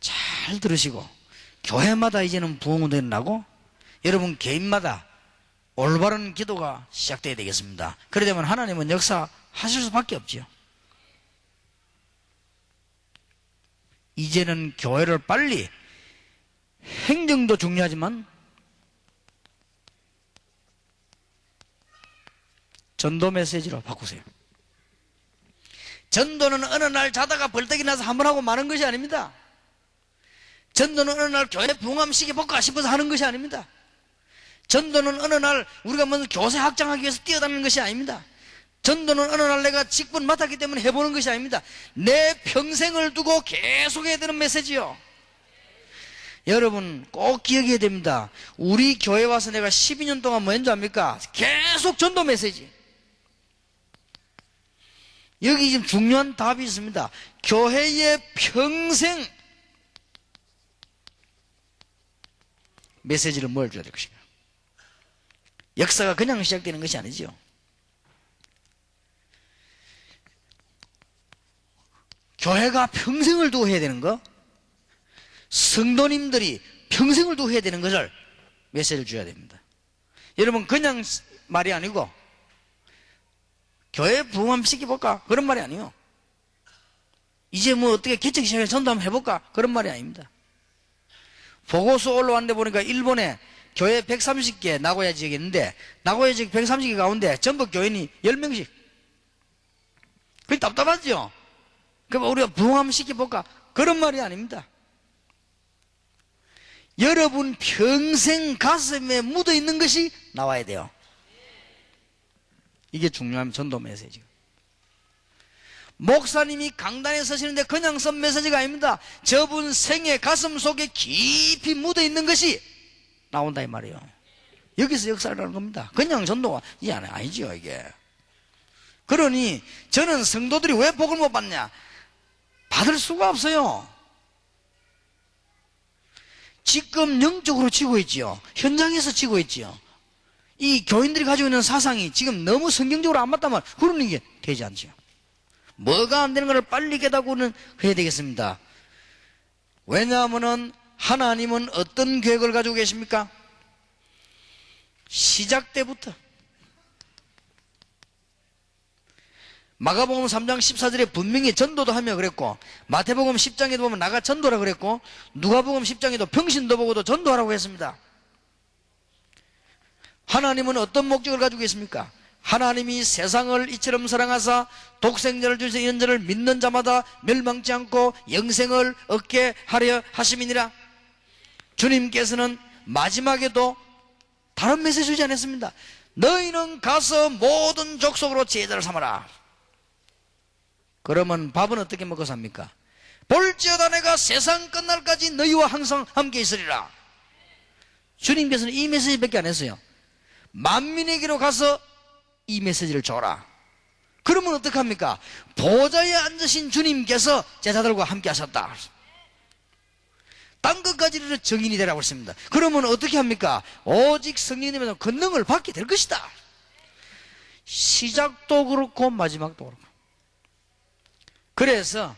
잘 들으시고 교회마다 이제는 부흥운동이 일어나고 여러분 개인마다 올바른 기도가 시작돼야 되겠습니다. 그러다 보면 하나님은 역사하실 수밖에 없지요. 이제는 교회를 빨리 행정도 중요하지만 전도 메시지로 바꾸세요. 전도는 어느 날 자다가 벌떡이 나서 한번 하고 마는 것이 아닙니다. 전도는 어느 날 교회 부흥함 시켜볼까 싶어서 하는 것이 아닙니다. 전도는 어느 날 우리가 먼저 교세 확장하기 위해서 뛰어다니는 것이 아닙니다. 전도는 어느 날 내가 직분 맡았기 때문에 해보는 것이 아닙니다. 내 평생을 두고 계속 해야 되는 메시지요. 여러분 꼭 기억해야 됩니다. 우리 교회 와서 내가 12년 동안 뭐 했는지 압니까? 계속 전도 메시지. 여기 지금 중요한 답이 있습니다. 교회의 평생 메시지를 뭘 줘야 될 것인가? 역사가 그냥 시작되는 것이 아니죠. 교회가 평생을 두고 해야 되는 거, 성도님들이 평생을 두고 해야 되는 것을 메시지를 줘야 됩니다. 여러분 그냥 말이 아니고 교회 부흥 한번 시켜볼까? 그런 말이 아니에요. 이제 뭐 어떻게 개척 시작해 전도 한번 해볼까? 그런 말이 아닙니다. 보고서 올라왔는데 보니까 일본에 교회 130개 나고야 지역이 있는데 나고야 지역 130개 가운데 전북 교인이 10명씩. 그게 답답하죠? 그럼 우리가 부흥 한번 시켜볼까? 그런 말이 아닙니다. 여러분 평생 가슴에 묻어있는 것이 나와야 돼요. 이게 중요한 전도 메시지. 목사님이 강단에 서시는데 그냥 쓴 메시지가 아닙니다. 저분 생애 가슴 속에 깊이 묻어있는 것이 나온다 이 말이에요. 여기서 역사를 하는 겁니다. 그냥 전도가 이게 아니죠 이게. 그러니 저는 성도들이 왜 복을 못 받냐? 받을 수가 없어요. 지금 영적으로 지고 있지요. 현장에서 지고 있지요. 이 교인들이 가지고 있는 사상이 지금 너무 성경적으로 안 맞다면 그러는 게 되지 않죠. 뭐가 안 되는 걸 빨리 깨닫고는 해야 되겠습니다. 왜냐하면은 하나님은 어떤 계획을 가지고 계십니까? 시작 때부터 마가복음 3장 14절에 분명히 전도도 하며 그랬고, 마태복음 10장에도 보면 나가 전도라 그랬고, 누가복음 10장에도 병신도 보고도 전도하라고 했습니다. 하나님은 어떤 목적을 가지고 계십니까? 하나님이 세상을 이처럼 사랑하사 독생자를 주신 이런 자를 믿는 자마다 멸망치 않고 영생을 얻게 하려 하심이니라. 주님께서는 마지막에도 다른 메시지 주지 않았습니다. 너희는 가서 모든 족속으로 제자를 삼아라. 그러면 밥은 어떻게 먹고 삽니까? 볼지어다 내가 세상 끝날까지 너희와 항상 함께 있으리라. 주님께서는 이 메시지밖에 안 했어요. 만민에게로 가서 이 메시지를 줘라. 그러면 어떡합니까? 보좌에 앉으신 주님께서 제자들과 함께 하셨다. 딴 것까지 이르러 증인이 되라고 했습니다. 그러면 어떻게 합니까? 오직 성령이 되면 권능을 받게 될 것이다. 시작도 그렇고 마지막도 그렇고. 그래서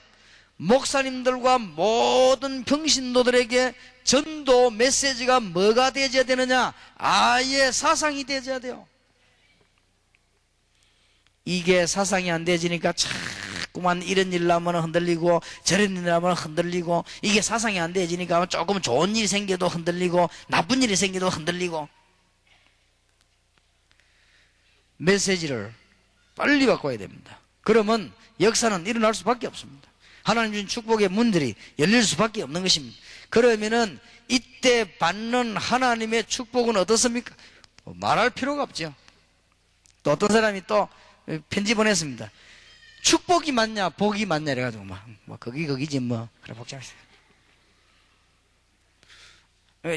목사님들과 모든 평신도들에게 전도 메시지가 뭐가 되어야 되느냐? 아예 사상이 되어야 돼요. 이게 사상이 안 되어지니까 자꾸만 이런 일 나면 흔들리고 저런 일 나면 흔들리고, 이게 사상이 안 되어지니까 조금 좋은 일이 생겨도 흔들리고 나쁜 일이 생겨도 흔들리고. 메시지를 빨리 바꿔야 됩니다. 그러면 역사는 일어날 수밖에 없습니다. 하나님 주신 축복의 문들이 열릴 수밖에 없는 것입니다. 그러면은 이때 받는 하나님의 축복은 어떻습니까? 말할 필요가 없죠. 또 어떤 사람이 또 편지 보냈습니다. 축복이 맞냐 복이 맞냐 이래가지고 뭐 거기지 뭐 그래 복잡했어요.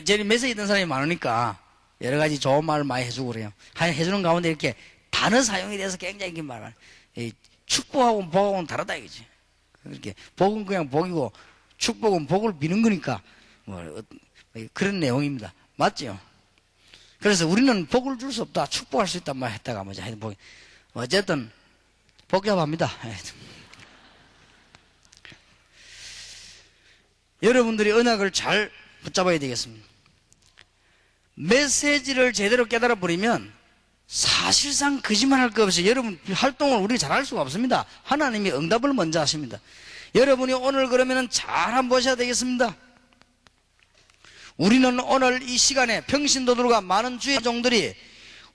제일 메시지 있는 사람이 많으니까 여러 가지 좋은 말을 많이 해주고 그래요. 해주는 가운데 이렇게 단어 사용에 대해서 굉장히 긴 말을, 축복하고 복하고는 다르다 이거지. 이렇게 복은 그냥 복이고 축복은 복을 비는 거니까 뭐 그런 내용입니다. 맞죠? 그래서 우리는 복을 줄 수 없다, 축복할 수 있다 말 했다가 뭐지 어쨌든 복잡합니다. 여러분들이 언약을 잘 붙잡아야 되겠습니다. 메시지를 제대로 깨달아 버리면 사실상 거짓말할 거 없이 여러분 활동을 우리 잘할 수가 없습니다. 하나님이 응답을 먼저 하십니다. 여러분이 오늘 그러면 잘 한번 보셔야 되겠습니다. 우리는 오늘 이 시간에 평신도들과 많은 주의 종들이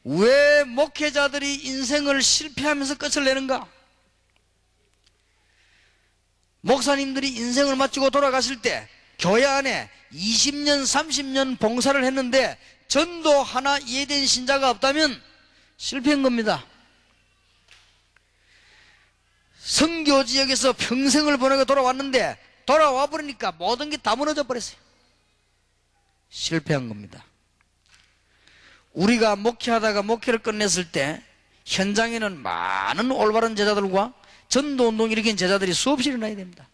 왜 목회자들이 인생을 실패하면서 끝을 내는가? 목사님들이 인생을 마치고 돌아가실 때 교회 안에 20년 30년 봉사를 했는데 전도 하나 이해된 신자가 없다면 실패한 겁니다. 선교 지역에서 평생을 보내고 돌아왔는데 돌아와 버리니까 모든 게 다 무너져 버렸어요. 실패한 겁니다. 우리가 목회하다가 목회를 끝냈을 때 현장에는 많은 올바른 제자들과 전도운동 일으킨 제자들이 수없이 일어나야 됩니다.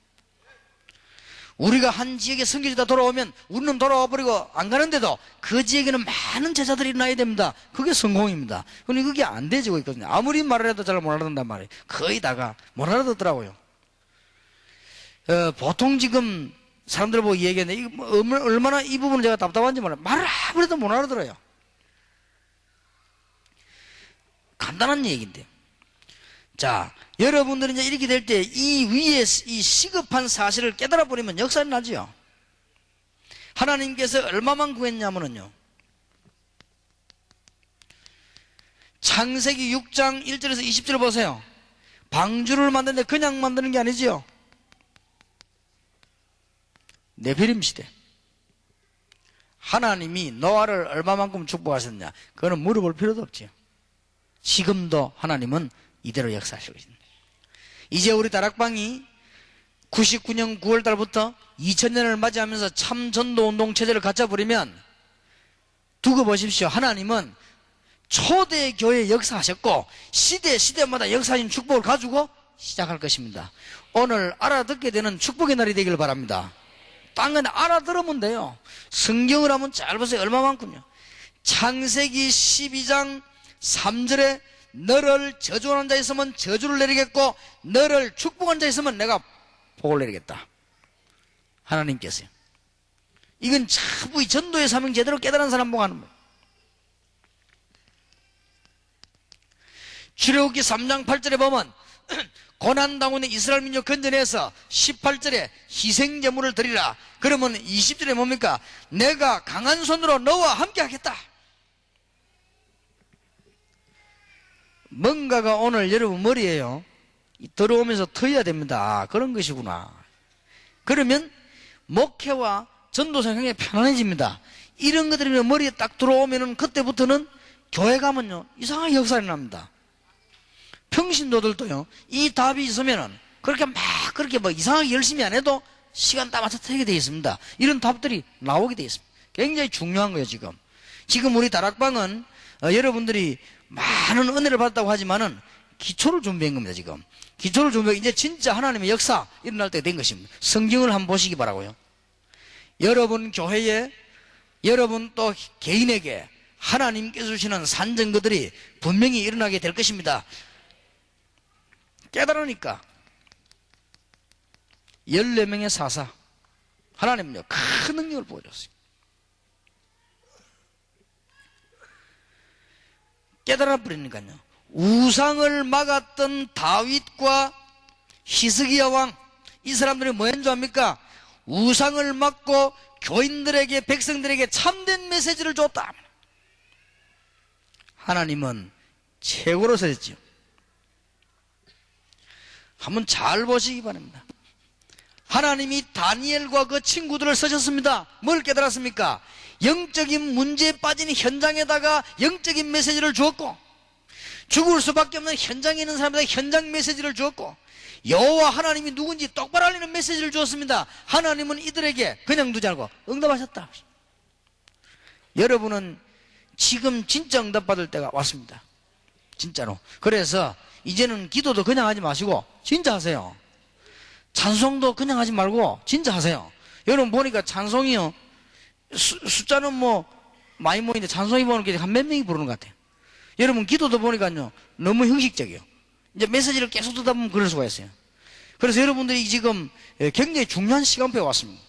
우리가 한 지역에 선교지다 돌아오면 우리는 돌아와 버리고 안 가는데도 그 지역에는 많은 제자들이 일어나야 됩니다. 그게 성공입니다. 그런데 그게 안 되지고 있거든요. 아무리 말을 해도 잘 못 알아듣는단 말이에요. 거의 다가 못 알아듣더라고요. 보통 지금 사람들 보고 얘기했는데 이거 얼마나 이 부분은 제가 답답한지 몰라요. 말을 아무래도 못 알아들어요. 간단한 얘기인데 자, 여러분들이 이제 이렇게 될 때 이 위에 이 시급한 사실을 깨달아 버리면 역사는 나지요. 하나님께서 얼마만 구했냐면요, 창세기 6장 1절에서 20절을 보세요. 방주를 만드는데 그냥 만드는 게 아니지요. 네피림 시대. 하나님이 노아를 얼마만큼 축복하셨냐, 그거는 물어볼 필요도 없지요. 지금도 하나님은 이대로 역사하시고 있습니다. 이제 우리 다락방이 99년 9월 달부터 2000년을 맞이하면서 참 전도운동 체제를 갖춰버리면 두고 보십시오. 하나님은 초대교회 역사하셨고 시대마다 역사하신 축복을 가지고 시작할 것입니다. 오늘 알아듣게 되는 축복의 날이 되길 바랍니다. 딴 건 알아들으면 돼요. 성경을 한번 잘 보세요. 얼마만큼요. 창세기 12장 3절에 너를 저주하는 자 있으면 저주를 내리겠고 너를 축복한 자 있으면 내가 복을 내리겠다. 하나님께서요. 이건 참 전도의 사명 제대로 깨달은 사람 보고 하는 거예요. 출애굽기 3장 8절에 보면 고난당하는 이스라엘 민족 건져내서 18절에 희생제물을 드리라. 그러면 20절에 뭡니까? 내가 강한 손으로 너와 함께 하겠다. 뭔가가 오늘 여러분 머리에요, 들어오면서 터야 됩니다. 그런 것이구나. 그러면 목회와 전도생 굉장히 편안해집니다. 이런 것들이 머리에 딱 들어오면은 그때부터는 교회 가면요 이상하게 역사가 납니다. 평신도들도요, 이 답이 있으면은 그렇게 이상하게 열심히 안 해도 시간 딱 맞춰 되게 되어 있습니다. 이런 답들이 나오게 되어 있습니다. 굉장히 중요한 거예요. 지금 우리 다락방은 여러분들이 많은 은혜를 받았다고 하지만은 기초를 준비한 겁니다. 지금 기초를 준비해 이제 진짜 하나님의 역사 일어날 때가 된 것입니다. 성경을 한번 보시기 바라고요. 여러분 교회에, 여러분 또 개인에게 하나님께서 주시는 산증거들이 분명히 일어나게 될 것입니다. 깨달으니까 14명의 사사, 하나님은요 큰 능력을 보여줬어요. 깨달아 버리니까요, 우상을 막았던 다윗과 히스기야 왕, 이 사람들이 뭐 했는 줄 압니까? 우상을 막고 교인들에게, 백성들에게 참된 메시지를 줬다. 하나님은 최고로 서셨지요. 한번 잘 보시기 바랍니다. 하나님이 다니엘과 그 친구들을 쓰셨습니다. 뭘 깨달았습니까? 영적인 문제에 빠진 현장에다가 영적인 메시지를 주었고, 죽을 수밖에 없는 현장에 있는 사람들에게 현장 메시지를 주었고, 여호와 하나님이 누군지 똑바로 알리는 메시지를 주었습니다. 하나님은 이들에게 그냥 두지 않고 응답하셨다. 여러분은 지금 진짜 응답받을 때가 왔습니다. 진짜로. 그래서 이제는 기도도 그냥 하지 마시고 진짜 하세요. 찬송도 그냥 하지 말고 진짜 하세요. 여러분 보니까 찬송이요, 숫자는 뭐 많이 모이는데 찬송이 보는 게 한 몇 명이 부르는 것 같아요. 여러분 기도도 보니까요 너무 형식적이에요. 이제 메시지를 계속 듣다 보면 그럴 수가 있어요. 그래서 여러분들이 지금 굉장히 중요한 시간표에 왔습니다.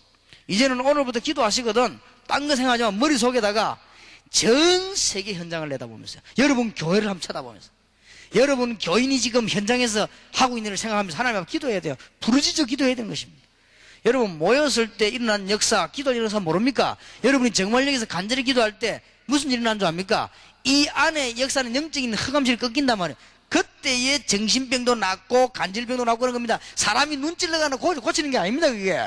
이제는 오늘부터 기도하시거든 딴 거 생각하지 마. 머릿속에다가 전 세계 현장을 내다보면서, 여러분 교회를 한번 쳐다보면서, 여러분 교인이 지금 현장에서 하고 있는 일을 생각하면서 하나님 앞에 기도해야 돼요. 부르짖어 기도해야 되는 것입니다. 여러분 모였을 때 일어난 역사, 기도 일어나서 모릅니까? 여러분이 정말 여기서 간절히 기도할 때 무슨 일이 일어난 줄 압니까? 이 안에 역사는 영적인 흑암실이 꺾인단 말이에요. 그때의 정신병도 낫고 간질병도 낫고 그런 겁니다. 사람이 눈 찔러가는 고치는 게 아닙니다. 그게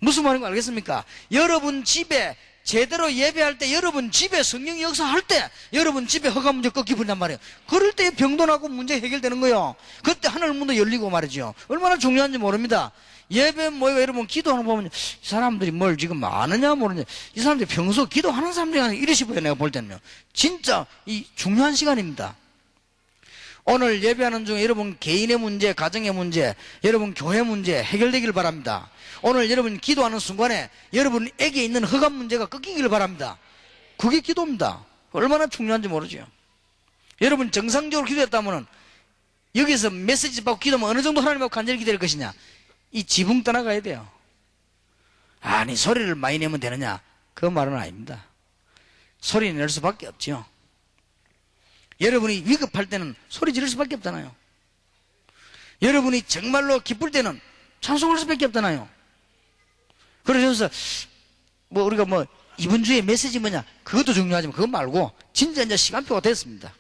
무슨 말인지 알겠습니까? 여러분 집에 제대로 예배할 때, 여러분 집에 성령 역사할 때, 여러분 집에 허가 문제 꺾이 버린단 말이에요. 그럴 때 병도 나고 문제 해결되는 거예요. 그때 하늘 문도 열리고 말이죠. 얼마나 중요한지 모릅니다. 예배 모이고 여러분 기도하는 거 보면 이 사람들이 뭘 지금 아느냐 모르냐, 이 사람들이 평소 기도하는 사람들이 아니라 이러시 보여요. 내가 볼 때는요. 진짜 이 중요한 시간입니다. 오늘 예배하는 중에 여러분 개인의 문제, 가정의 문제, 여러분 교회 문제 해결되길 바랍니다. 오늘 여러분 기도하는 순간에 여러분에게 있는 흑암 문제가 꺾이길 바랍니다. 그게 기도입니다. 얼마나 중요한지 모르죠. 여러분 정상적으로 기도했다면 여기서 메시지 받고 기도하면 어느 정도 하나님하고 간절히 기도할 것이냐, 이 지붕 떠나가야 돼요. 아니 소리를 많이 내면 되느냐, 그 말은 아닙니다. 소리 낼 수밖에 없죠. 여러분이 위급할 때는 소리 지를 수밖에 없잖아요. 여러분이 정말로 기쁠 때는 찬송할 수밖에 없잖아요. 그래서 우리가 이번 주에 메시지 뭐냐, 그것도 중요하지만 그것 말고 진짜 이제 시간표가 됐습니다.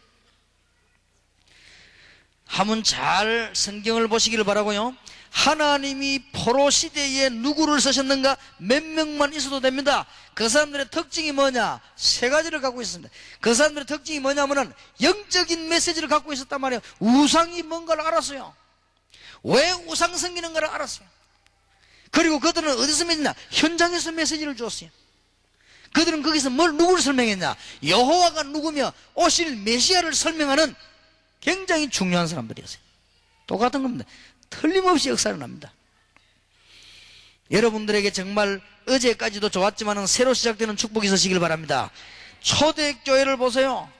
한번 잘 성경을 보시기를 바라고요. 하나님이 포로 시대에 누구를 쓰셨는가? 몇 명만 있어도 됩니다. 그 사람들의 특징이 뭐냐? 세 가지를 갖고 있습니다. 그 사람들의 특징이 뭐냐면은 영적인 메시지를 갖고 있었단 말이에요. 우상이 뭔가를 알았어요. 왜 우상 섬기는가를 알았어요. 그리고 그들은 어디서 믿냐? 현장에서 메시지를 줬어요. 그들은 거기서 누구를 설명했냐? 여호와가 누구며 오실 메시아를 설명하는 굉장히 중요한 사람들이었어요. 똑같은 겁니다. 틀림없이 역사를 납니다. 여러분들에게 정말 어제까지도 좋았지만 새로 시작되는 축복이 있으시길 바랍니다. 초대교회를 보세요.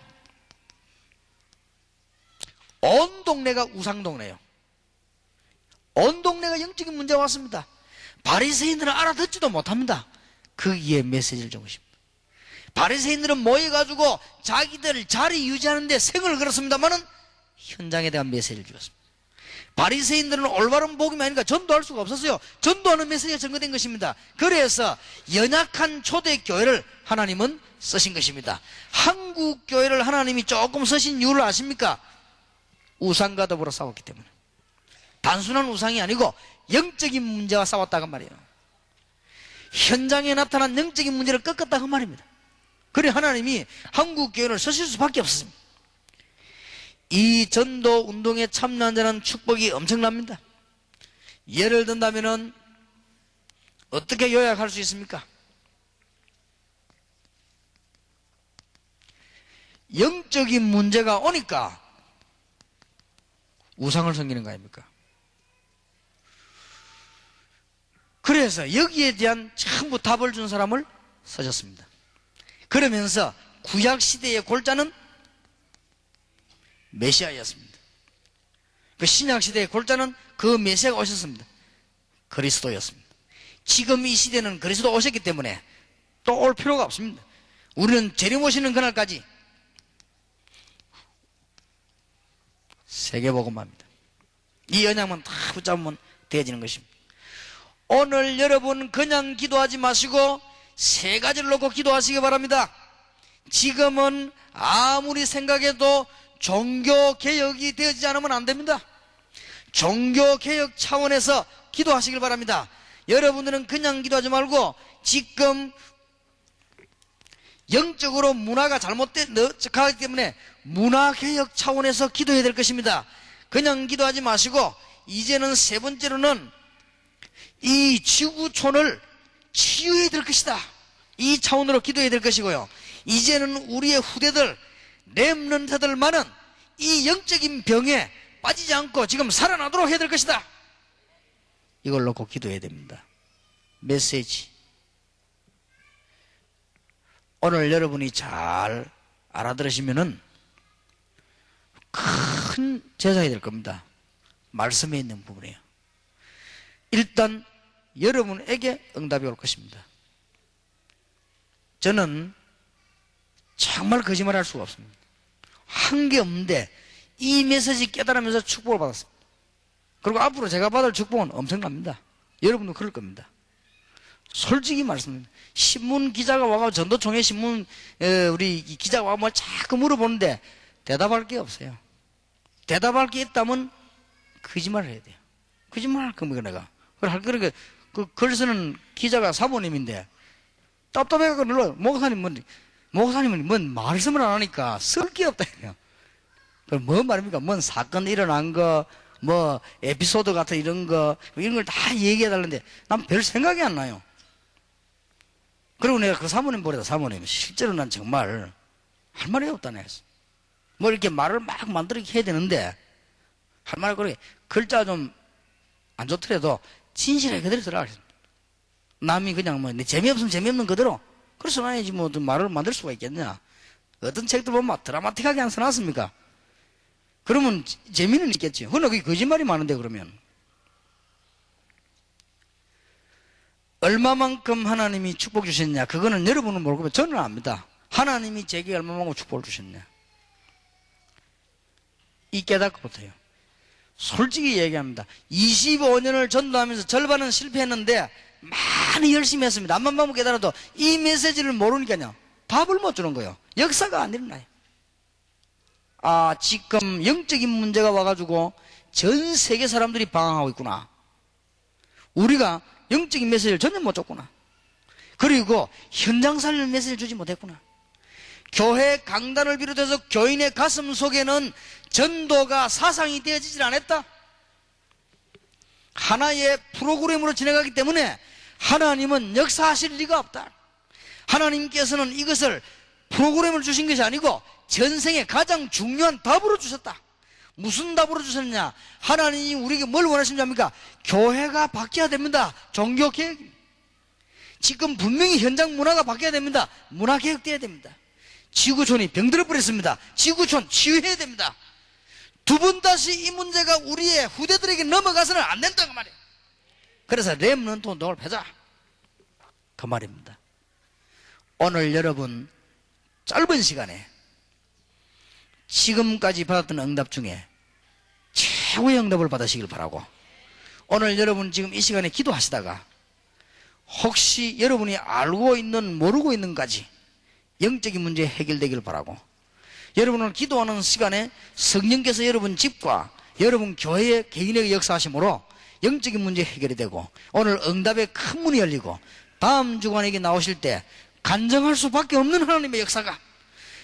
온 동네가 우상동네예요. 온 동네가 영적인 문제가 왔습니다. 바리새인들은 알아듣지도 못합니다. 거기에 메시지를 적으십니다. 바리새인들은 모여가지고 자기들 자리 유지하는데 생을 걸었습니다만은 현장에 대한 메시지를 주었습니다. 바리새인들은 올바른 복음이 아니니까 전도할 수가 없었어요. 전도하는 메시지가 전거된 것입니다. 그래서 연약한 초대교회를 하나님은 쓰신 것입니다. 한국 교회를 하나님이 조금 쓰신 이유를 아십니까? 우상과 더불어 싸웠기 때문에. 단순한 우상이 아니고 영적인 문제와 싸웠다고 말이에요. 현장에 나타난 영적인 문제를 꺾었다고 말입니다. 그래 하나님이 한국 교회를 쓰실 수밖에 없었습니다. 이 전도 운동에 참여한 자는 축복이 엄청납니다. 예를 든다면은 어떻게 요약할 수 있습니까? 영적인 문제가 오니까 우상을 섬기는 거 아닙니까? 그래서 여기에 대한 전부 답을 준 사람을 쓰셨습니다. 그러면서 구약시대의 골자는 메시아였습니다. 그 신약시대의 골자는 그 메시아가 오셨습니다. 그리스도였습니다. 지금 이 시대는 그리스도 오셨기 때문에 또 올 필요가 없습니다. 우리는 재림 오시는 그날까지 세계복음화입니다. 이 언약만 다 붙잡으면 되어지는 것입니다. 오늘 여러분 그냥 기도하지 마시고 세 가지를 놓고 기도하시기 바랍니다. 지금은 아무리 생각해도 종교개혁이 되어지지 않으면 안 됩니다. 종교개혁 차원에서 기도하시길 바랍니다. 여러분들은 그냥 기도하지 말고 지금 영적으로 문화가 잘못되기 때문에 문화개혁 차원에서 기도해야 될 것입니다. 그냥 기도하지 마시고 이제는 세 번째로는 이 지구촌을 치유해야 될 것이다. 이 차원으로 기도해야 될 것이고요. 이제는 우리의 후대들 렘넌트들만은 이 영적인 병에 빠지지 않고 지금 살아나도록 해야 될 것이다. 이걸 놓고 기도해야 됩니다. 메시지. 오늘 여러분이 잘 알아들으시면은 큰 제사가 될 겁니다. 말씀에 있는 부분이에요. 일단 여러분에게 응답이 올 것입니다. 저는 정말 거짓말할 수가 없습니다. 한 게 없는데 이 메시지 깨달으면서 축복을 받았습니다. 그리고 앞으로 제가 받을 축복은 엄청납니다. 여러분도 그럴 겁니다. 솔직히 말씀드립니다. 신문 기자가 와가지고 전도총회 신문 우리 기자가 와서 뭐 자꾸 물어보는데 대답할 게 없어요. 대답할 게 있다면 거짓말을 해야 돼요. 거짓말할 겁니까 내가. 그러니까 그 글 쓰는 기자가 사모님인데 답답해가지고 눌러. 목사님은 뭔 말씀을 안 하니까 쓸 게 없다. 그럼 뭐 말입니까? 뭔 사건 일어난 거, 뭐 에피소드 같은 이런 거, 이런 걸 다 얘기해달라는데 난 별 생각이 안 나요. 그리고 내가 그 사모님 보내다 사모님 실제로 난 정말 할 말이 없다네 했어. 뭐 이렇게 말을 막 만들게 해야 되는데 할 말을 그렇게 글자 좀 안 좋더라도 진실하게 그대로 들어가겠습니다. 남이 그냥 뭐 재미없으면 재미없는 그대로 그래서 나야지 뭐 말을 만들 수가 있겠냐. 어떤 책들 보면 막 드라마틱하게 안 써놨습니까? 그러면 재미는 있겠지. 그러나 그게 거짓말이 많은데 그러면 얼마만큼 하나님이 축복 주셨냐 그거는 여러분은 모르고 저는 압니다. 하나님이 제게 얼마만큼 축복을 주셨냐. 이 깨닫고부터요. 솔직히 얘기합니다. 25년을 전도하면서 절반은 실패했는데 많이 열심히 했습니다. 앞만 보면 깨달아도 이 메시지를 모르니까요, 밥을 못 주는 거예요. 역사가 안 일어나요. 아, 지금 영적인 문제가 와가지고 전 세계 사람들이 방황하고 있구나. 우리가 영적인 메시지를 전혀 못 줬구나. 그리고 현장 살리는 메시지를 주지 못했구나. 교회 강단을 비롯해서 교인의 가슴 속에는 전도가 사상이 되어지질 않았다. 하나의 프로그램으로 진행하기 때문에 하나님은 역사하실 리가 없다. 하나님께서는 이것을 프로그램을 주신 것이 아니고 전생에 가장 중요한 답으로 주셨다. 무슨 답으로 주셨느냐? 하나님이 우리에게 뭘 원하십니까? 교회가 바뀌어야 됩니다. 종교개혁입니다. 지금 분명히 현장 문화가 바뀌어야 됩니다. 문화개혁돼야 됩니다. 지구촌이 병들어 버렸습니다. 지구촌 치유해야 됩니다. 두 번 다시 이 문제가 우리의 후대들에게 넘어가서는 안 된다고 말이에요. 그래서 렘넌트 운동을 펴자, 그 말입니다. 오늘 여러분 짧은 시간에 지금까지 받았던 응답 중에 최고의 응답을 받으시길 바라고, 오늘 여러분 지금 이 시간에 기도하시다가 혹시 여러분이 알고 있는 모르고 있는까지 영적인 문제 해결되길 바라고, 여러분은 기도하는 시간에 성령께서 여러분 집과 여러분 교회의 개인에게 역사하심으로 영적인 문제 해결이 되고, 오늘 응답의 큰 문이 열리고, 다음 주간에게 나오실 때 간증할 수밖에 없는 하나님의 역사가,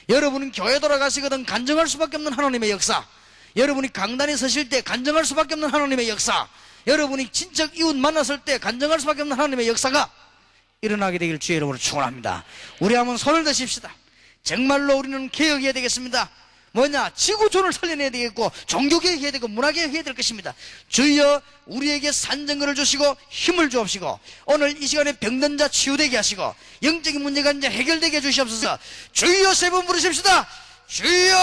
여러분은 교회 돌아가시거든 간증할 수밖에 없는 하나님의 역사, 여러분이 강단에 서실 때 간증할 수밖에 없는 하나님의 역사, 여러분이 친척 이웃 만났을 때 간증할 수밖에 없는 하나님의 역사가 일어나게 되길 주의 이름으로 축원합니다. 우리 한번 손을 드십시다. 정말로 우리는 개혁해야 되겠습니다. 뭐냐? 지구촌을 살려내야 되겠고, 종교개혁해야 되고, 문화개혁해야 될 것입니다. 주여 우리에게 산정거를 주시고 힘을 주옵시고, 오늘 이 시간에 병든 자 치유되게 하시고, 영적인 문제가 이제 해결되게 해주시옵소서. 주여 세 번 부르십시다. 주여,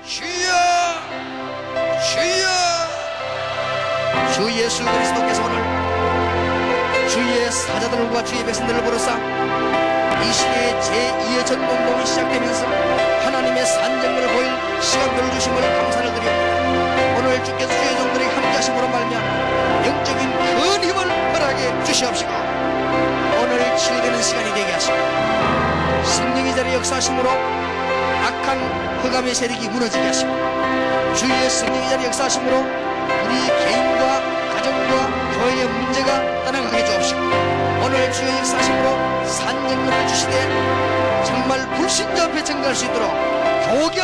주여, 주여. 주 예수 그리스도께서 오늘 주의 사자들과 주의 백성들을 부르사 이 시대에 제2의 전공동이 시작되면서 하나님의 산정을 보일 시간표를 주심을 감사를 드립니다. 오늘 주께서 주의 종들에게 함께 하심으로 말미암아 영적인 큰 힘을 허락해 주시옵시고, 오늘 치유되는 시간이 되게 하시고, 성령의 자리에 역사하심으로 악한 흑암의 세력이 무너지게 하시고, 주의 성령의 자리에 역사하심으로 우리 개인과 가정과 교회의 문제가 떠나가게 주옵시고, 오늘 주의 역사하심으로 산정을 주시되 정말 불신자 앞에 증거할 수 있도록 교계